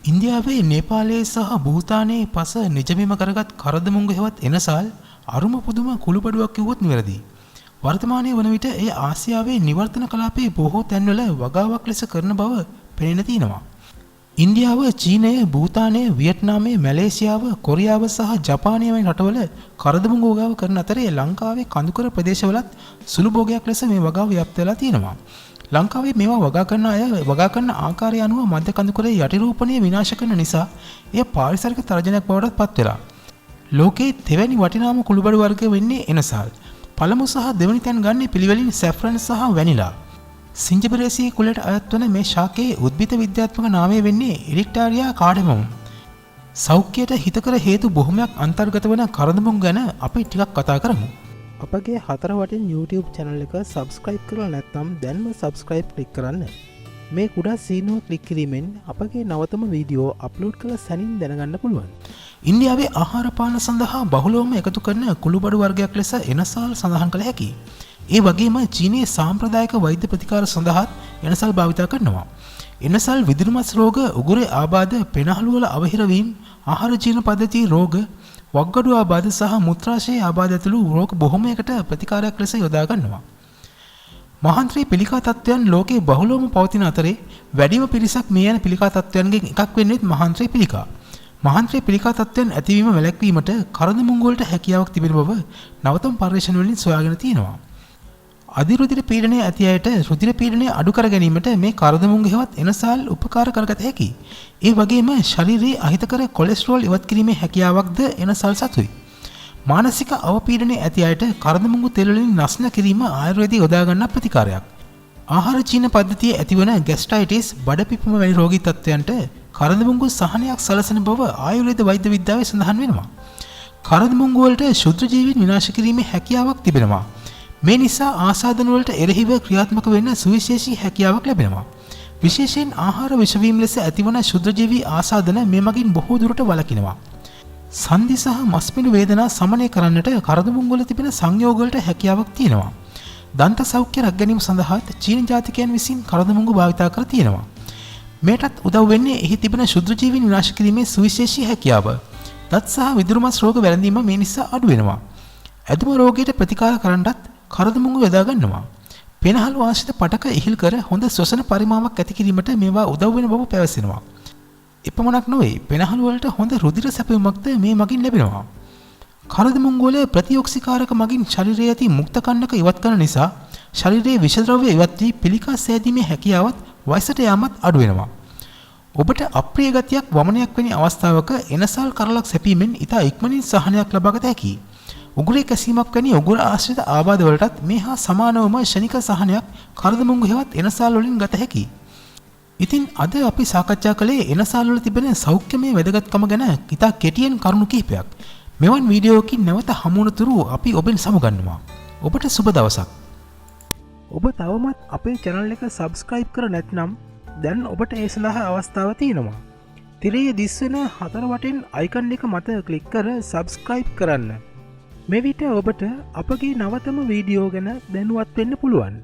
ඉන්දියාවේ නේපාලයේ සහ භූතානයේ පස නිජබිම කරගත් කරදමුංග හෙවත් එනසල් අරුම පුදුම කුළුපඩුවක් කිව්වොත් නිවැරදියි. වර්තමානයේ වන විට එය ආසියාවේ නිවර්තන කලාපයේ බොහෝ තැන්වල වගාවක් ලෙස කරන බව පෙනෙන තියෙනවා. ඉන්දියාව, චීනය, භූතානය, වියට්නාමය, මැලේසියාව, කොරියාව සහ ජපානය වැනි රටවල කරදමුංග වගාව කරන අතරේ ලංකාවේ කඳුකර ප්‍රදේශවලත් සුළු භෝගයක් ලෙස මේ වගාව ව්‍යාප්ත වෙලා තියෙනවා. ලංකාවේ මේවා වගා කරන අය වගා කරන ආකාරය අනුව මධ්‍ය කඳුකරේ යටිරූපණය විනාශ කරන නිසා එය පාරිසරික තරජනයක් බවට පත් වෙලා. ලෝකයේ තෙවැනි වටිනාම කුළුබඩු වර්ග වෙන්නේ එනසල්. පළමු සහ දෙවැනි තැන් ගන්නේ පිළිවෙලින් Saffron සහ Vanilla. Zingiberaceae කුලයට අයත් වන මේ ශාකයේ උද්භිද විද්‍යාත්මක නාමය වෙන්නේ Elettaria Cardamom. සෞඛ්‍යයට හිතකර හේතු බොහොමයක් අන්තර්ගත වන කරදමුම් ගැන අපි ටිකක් කතා කරමු. අපගේ හතර වටින් YouTube channel එක subscribe කරලා නැත්නම් දැන්ම subscribe click කරන්න. මේ කුඩා සීනුව ක්ලික් කිරීමෙන් අපගේ නවතම වීඩියෝ අප්ලෝඩ් කළ සැනින් දැනගන්න පුළුවන්. ඉන්දියාවේ ආහාර පාන සඳහා බහුලවම එකතු කරන කුළුබඩු වර්ගයක් ලෙස එනසල් සඳහන් කළ හැකියි. ඒ වගේම චීනයේ සාම්ප්‍රදායික වෛද්‍ය ප්‍රතිකාර සඳහාත් එනසල් භාවිත කරනවා. එනසල් විදුරුමස් රෝග, උගුරේ ආබාධ, පෙනහළු වල අවහිරවීම, ආහාර ජීර්ණ පද්ධති රෝග, වක්ගඩු ආබාධ සහ මුත්‍රාශය ආබාධ ඇතුළු රෝග බොහොමයකට ප්‍රතිකාරයක් ලෙස යොදා ගන්නවා. මහාන්ත්‍රී පිළිකා තත්ත්වයන් ලෝකයේ බහුලවම පවතින අතරේ වැඩිම පිරිසක් මේ යන පිළිකා තත්ත්වයන්ගෙන් එකක් වෙන්නේ මහාන්ත්‍රී පිළිකා. මහාන්ත්‍රී පිළිකා තත්ත්වයන් ඇතිවීම වැළැක්වීමට කරදමුංග වලට හැකියාවක් තිබෙන බව නවතම පර්යේෂණ වලින් සොයාගෙන තියෙනවා. අධිරුධිර පීඩනය ඇති අයට රුධිර පීඩනය අඩු කර ගැනීමට මේ කරදමුංග හෙවත් එනසල් උපකාර කරගත හැකියි. ඒ වගේම ශරීරයේ අහිතකර කොලෙස්ටරෝල් ඉවත් කිරීමේ හැකියාවක්ද එනසල් සතුයි. මානසික අවපීඩනය ඇති අයට කරදමුංග තෙල් වලින් නස්න කිරීම ආයුර්වේදයේ යොදා ගන්නා ප්‍රතිකාරයක්. ආහාර ජීර්ණ පද්ධතියේ ඇතිවන ગેස්ට්‍රයිටිස්, බඩ පිපුම වැනි රෝගී තත්ත්වයන්ට කරදමුංග සහනයක් සලසන බව ආයුර්වේද වෛද්‍ය විද්‍යාවේ සඳහන් වෙනවා. කරදමුංග වලට ශුද්ධ ජීවීන් විනාශ කිරීමේ හැකියාවක් තිබෙනවා. මේ නිසා ආසාදන වලට එරෙහිව ක්‍රියාත්මක වෙන්න සුවිශේෂී හැකියාවක් ලැබෙනවා. විශේෂයෙන් ආහාර විෂවීම ලෙස ඇතිවන ශුද්ධජීවී ආසාදන මේ මගින් බොහෝ දුරට වළකිනවා. සන්ධි සහ මස්පිඩු වේදනා සමනය කරන්නට කරදමුංග වල තිබෙන සංයෝග වලට හැකියාවක් තියෙනවා. දන්ත සෞඛ්‍ය රැක ගැනීම සඳහාත් චීන ජාතිකයන් විසින් කරදමුංග භාවිත කර තියෙනවා. මේටත් උදව් වෙන්නේ එහි තිබෙන ශුද්ධජීවීන් විනාශ කිරීමේ සුවිශේෂී හැකියාව. දත් සහ විදුරුමස් රෝග වැළඳීම මේ නිසා අඩු වෙනවා. ඇදුම රෝගයට ප්‍රතිකාර කරන්නත් කරදමුංග යොදා ගන්නවා. පෙනහළු ආශ්‍රිත පටක ඉහිල් කර හොඳ ශ්වසන පරිමාවක් ඇති කිරීමට මේවා උදව් වෙන බව පැවසෙනවා. එපමණක් නොවේ, පෙනහළු වලට හොඳ රුධිර සැපයීමක්ද මේ මගින් ලැබෙනවා. කරදමුංග වල ප්‍රතිඔක්සිකාරක මගින් ශරීරයේ ඇති මුක්ත කන්නක ඉවත් කරන නිසා ශරීරයේ විෂද්‍රව්‍ය ඉවත් වී පිළිකා සෑදීමේ හැකියාවත් වයසට යාමත් අඩු වෙනවා. ඔබට අප්‍රිය ගතියක් වමනයක් වැනි අවස්ථාවක එනසල් කරලක් සැපීමෙන් ඉතා ඉක්මනින් සහනයක් ලබාගත හැකියි. උගුරේ කැසීමක් වැනි උගුර ආශ්‍රිත ආබාධ වලටත් මේ හා සමානවම ශනික සහනයක් කරදමුංග හෙවත් එනසල් වලින් ගත හැකියි. ඉතින් අද අපි සාකච්ඡා කළේ එනසල් වල තිබෙන සෞඛ්‍යමය වැදගත්කම ගැන ඉතා කෙටියෙන් කරුණු කිහිපයක්. මෙවන් වීඩියෝකින් නැවත හමු වන තුරු අපි ඔබෙන් සමුගන්නවා. ඔබට සුබ දවසක්. ඔබ තවමත් අපේ channel එක subscribe කර නැත්නම් දැන් ඔබට ඒ සඳහා අවස්ථාව තියෙනවා. තිරයේ දිස්වෙන හතර වටින් icon එක මත ක්ලික් කර subscribe කරන්න. මේ විට ඔබට අපගේ නවතම වීඩියෝ ගැන දැනුවත් වෙන්න පුළුවන්.